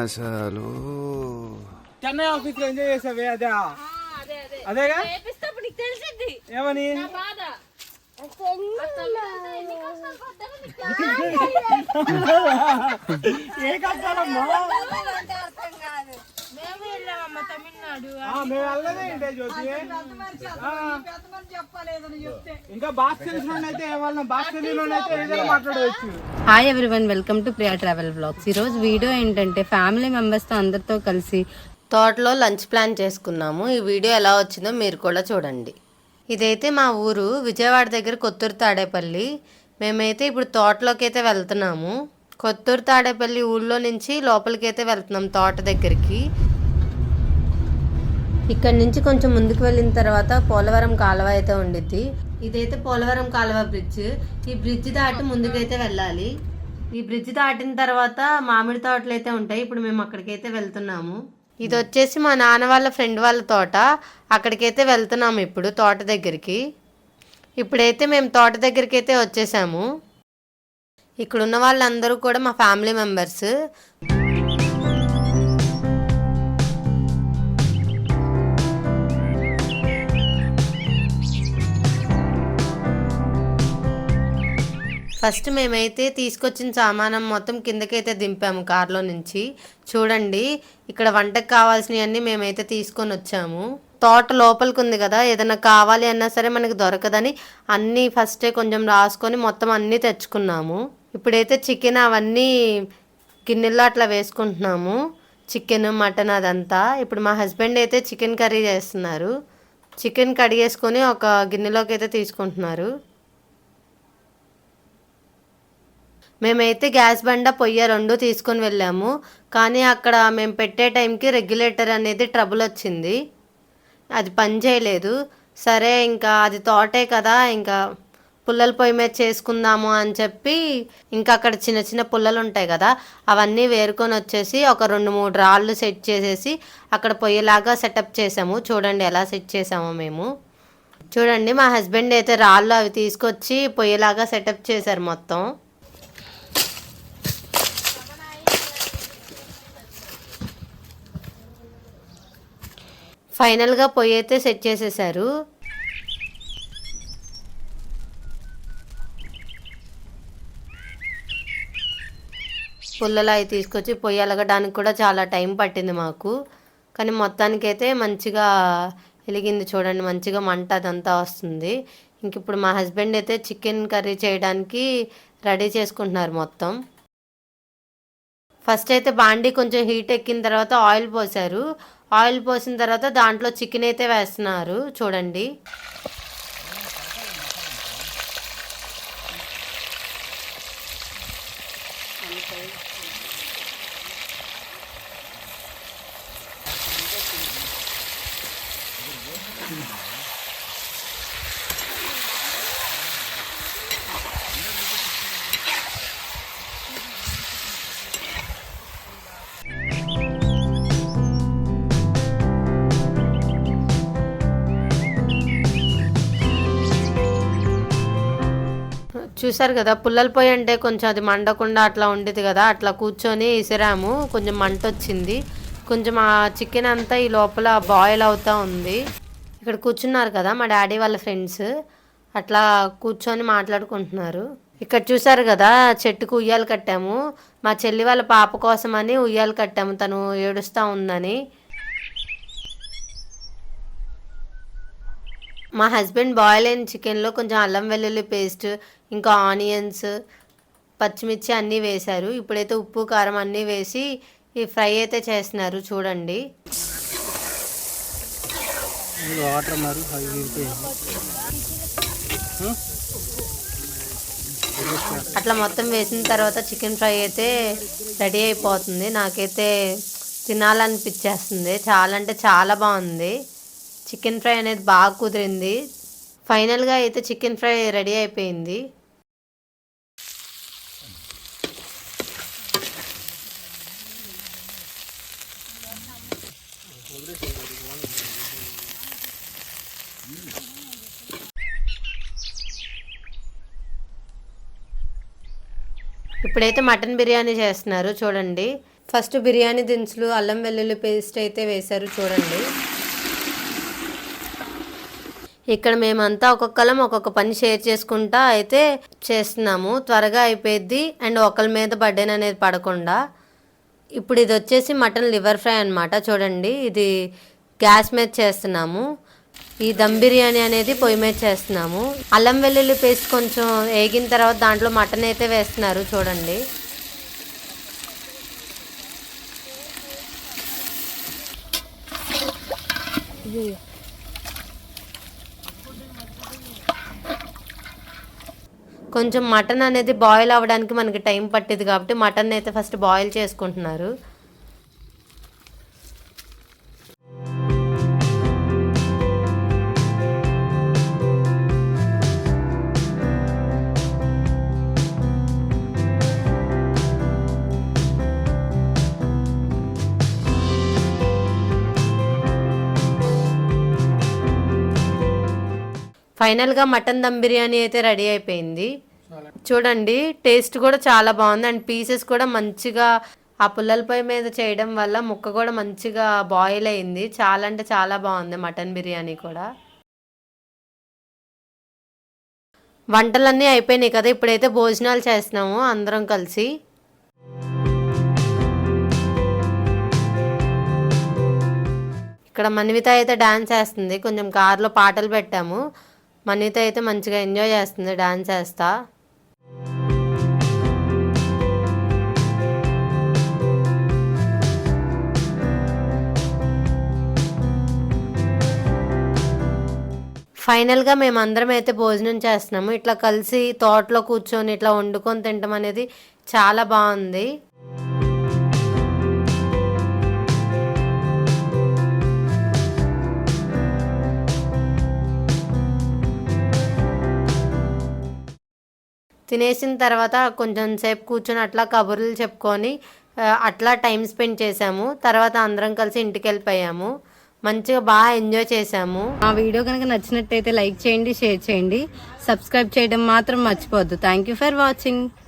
అసలు చెన్నై ఆఫీస్ లో ఎంజాయ్ చేసావే అదే అదేగా ఏమని ఏ కష్టాలమ్మా మేము వెళ్ళదే ఏంటే జ్యోతి ఇంకా బాగా తెలిసినైతే ఏమన్నా బాగా తెలియనైతే ఏదైనా మాట్లాడవచ్చు. Hi everyone, welcome to Priya travel vlogs. ఈరోజు వీడియో ఏంటంటే ఫ్యామిలీ మెంబర్స్తో అందరితో కలిసి తోటలో లంచ్ ప్లాన్ చేసుకున్నాము. ఈ వీడియో ఎలా వచ్చిందో మీరు కూడా చూడండి. ఇదైతే మా ఊరు విజయవాడ దగ్గర కొత్తూరు తాడేపల్లి. మేమైతే ఇప్పుడు తోటలోకి అయితే వెళ్తున్నాము. కొత్తూరు తాడేపల్లి ఊళ్ళో నుంచి లోపలికి అయితే వెళ్తున్నాం తోట దగ్గరికి. ఇక్కడ నుంచి కొంచెం ముందుకు వెళ్ళిన తర్వాత పోలవరం కాలువ అయితే ఉండిద్ది. ఇదైతే పోలవరం కాలువ బ్రిడ్జ్. ఈ బ్రిడ్జ్ దాటి ముందుకైతే వెళ్ళాలి. ఈ బ్రిడ్జ్ దాటిన తర్వాత మామిడి తోటలు అయితే ఉంటాయి. ఇప్పుడు మేము అక్కడికైతే వెళ్తున్నాము. ఇది వచ్చేసి మా నాన్న వాళ్ళ ఫ్రెండ్ వాళ్ళ తోట. అక్కడికైతే వెళ్తున్నాము ఇప్పుడు తోట దగ్గరికి. ఇప్పుడైతే మేము తోట దగ్గరికి అయితే వచ్చేసాము. ఇక్కడ ఉన్న వాళ్ళందరూ కూడా మా ఫ్యామిలీ మెంబర్స్. ఫస్ట్ మేమైతే తీసుకొచ్చిన సామానం మొత్తం కిందకైతే దింపాము కార్లో నుంచి. చూడండి, ఇక్కడ వంటకు కావాల్సినవన్నీ మేమైతే తీసుకొని వచ్చాము. తోట లోపలికి ఉంది కదా, ఏదైనా కావాలి అన్నా సరే మనకి దొరకదని అన్నీ ఫస్టే కొంచెం రాసుకొని మొత్తం అన్నీ తెచ్చుకున్నాము. ఇప్పుడైతే చికెన్ అవన్నీ గిన్నెల్లో అట్లా వేసుకుంటున్నాము. చికెన్, మటన్ అదంతా. ఇప్పుడు మా హస్బెండ్ అయితే చికెన్ కర్రీ చేస్తున్నారు. చికెన్ కడిగేసుకొని ఒక గిన్నెలోకి అయితే తీసుకుంటున్నారు. మేమైతే గ్యాస్ బండ పొయ్యి రెండు తీసుకొని వెళ్ళాము. కానీ అక్కడ మేము పెట్టే టైంకి రెగ్యులేటర్ అనేది ట్రబుల్ వచ్చింది. అది పని చేయలేదు. సరే ఇంకా అది తోటే కదా, ఇంకా పుల్లల పొయ్యి మీద చేసుకుందాము అని చెప్పి ఇంకా అక్కడ చిన్న చిన్న పుల్లలు ఉంటాయి కదా, అవన్నీ వేరుకొని వచ్చేసి ఒక 2-3 రాళ్ళు సెట్ చేసేసి అక్కడ పొయ్యిలాగా సెటప్ చేసాము. చూడండి ఎలా సెట్ చేసామో మేము. చూడండి, మా హస్బెండ్ అయితే రాళ్ళు అవి తీసుకొచ్చి పొయ్యిలాగా సెటప్ చేశారు మొత్తం. ఫైనల్గా పొయ్యి అయితే సెట్ చేసేసారు. పుల్లలు అవి తీసుకొచ్చి పొయ్యి అలగడానికి కూడా చాలా టైం పట్టింది మాకు. కానీ మొత్తానికైతే మంచిగా వెలిగింది. చూడండి, మంచిగా మంట అదంతా వస్తుంది. ఇంక ఇప్పుడు మా హస్బెండ్ అయితే చికెన్ కర్రీ చేయడానికి రెడీ చేసుకుంటున్నారు మొత్తం. ఫస్ట్ అయితే బాండీ కొంచెం హీట్ ఎక్కిన తర్వాత ఆయిల్ పోసారు. ఆయిల్ పోసిన తర్వాత దాంట్లో చికెన్ అయితే వేస్తున్నారు. చూడండి, చూసారు కదా, పుల్లల పొయ్యి అంటే కొంచెం అది మండకుండా అట్లా ఉండేది కదా, అట్లా కూర్చొని ఇసిరాము. కొంచెం మంట వచ్చింది. కొంచెం ఆ చికెన్ అంతా ఈ లోపల బాయిల్ అవుతూ ఉంది. ఇక్కడ కూర్చున్నారు కదా మా డాడీ వాళ్ళ ఫ్రెండ్స్, అట్లా కూర్చొని మాట్లాడుకుంటున్నారు. ఇక్కడ చూసారు కదా, చెట్టుకు ఉయ్యాలు కట్టాము. మా చెల్లి వాళ్ళ పాప కోసమని ఉయ్యాలు కట్టాము, తను ఏడుస్తూ ఉందని. మా హస్బెండ్ బాయిల్ అయిన చికెన్లో కొంచెం అల్లం వెల్లుల్లి పేస్ట్, ఇంకా ఆనియన్స్, పచ్చిమిర్చి అన్నీ వేశారు. ఇప్పుడైతే ఉప్పు కారం అన్నీ వేసి ఈ ఫ్రై అయితే చేస్తున్నారు. చూడండి, అట్లా మొత్తం వేసిన తర్వాత చికెన్ ఫ్రై అయితే రెడీ అయిపోతుంది. నాకైతే తినాలనిపించేస్తుంది. చాలా అంటే చాలా బాగుంది. చికెన్ ఫ్రై అనేది బాగా కుదిరింది. ఫైనల్గా అయితే చికెన్ ఫ్రై రెడీ అయిపోయింది. ఇప్పుడైతే మటన్ బిర్యానీ చేస్తున్నారు చూడండి. ఫస్ట్ బిర్యానీ దినుసులు, అల్లం వెల్లుల్లి పేస్ట్ అయితే వేశారు చూడండి. ఇక్కడ మేమంతా ఒక్కొక్కరం ఒక్కొక్క పని షేర్ చేసుకుంటా అయితే చేస్తున్నాము. త్వరగా అయిపోద్ది అండ్ ఒకరి మీద బర్డెన్ అనేది పడకుండా. ఇప్పుడు ఇది వచ్చేసి మటన్ లివర్ ఫ్రై అనమాట. చూడండి, ఇది గ్యాస్ మీద చేస్తున్నాము. ఈ దమ్ బిర్యానీ అనేది పొయ్యి మీద చేస్తున్నాము. అల్లం వెల్లుల్లి పేస్ట్ కొంచెం వేగిన తర్వాత దాంట్లో మటన్ అయితే వేస్తున్నారు చూడండి. కొంచెం మటన్ అనేది బాయిల్ అవ్వడానికి మనకి టైం పట్టింది కాబట్టి మటన్ అయితే ఫస్ట్ బాయిల్ చేసుకుంటున్నారు. ఫైనల్గా మటన్ దమ్ బిర్యానీ అయితే రెడీ అయిపోయింది. చూడండి, టేస్ట్ కూడా చాలా బాగుంది అండ్ పీసెస్ కూడా మంచిగా ఆ పుల్లల పొయ్యి మీద చేయడం వల్ల ముక్క కూడా మంచిగా బాయిల్ అయింది. చాలా అంటే చాలా బాగుంది మటన్ బిర్యానీ కూడా. వంటలన్నీ అయిపోయినాయి కదా, ఇప్పుడైతే భోజనాలు చేస్తున్నాము అందరం కలిసి. ఇక్కడ మన్విత అయితే డాన్స్ చేస్తుంది. కొంచెం కార్లో పాటలు పెట్టాము. మన్విత అయితే మంచిగా ఎంజాయ్ చేస్తుంది డాన్స్ చేస్తా. ఫైనల్గా మేమందరం అయితే భోజనం చేస్తున్నాము. ఇట్లా కలిసి తోటలో కూర్చొని ఇట్లా వండుకొని తినడం అనేది చాలా బాగుంది. తినేసిన తర్వాత కొంచెం సేపు కూర్చొని అట్లా కబుర్లు చెప్పుకొని అట్లా టైం స్పెండ్ చేసాము. తర్వాత అందరం కలిసి ఇంటికి వెళ్ళిపోయాము. మంచిగా బాగా ఎంజాయ్ చేసాము. ఆ వీడియో కనుక నచ్చినట్టయితే లైక్ చేయండి, షేర్ చేయండి, సబ్స్క్రైబ్ చేయడం మాత్రం మర్చిపోవద్దు. Thank you for watching.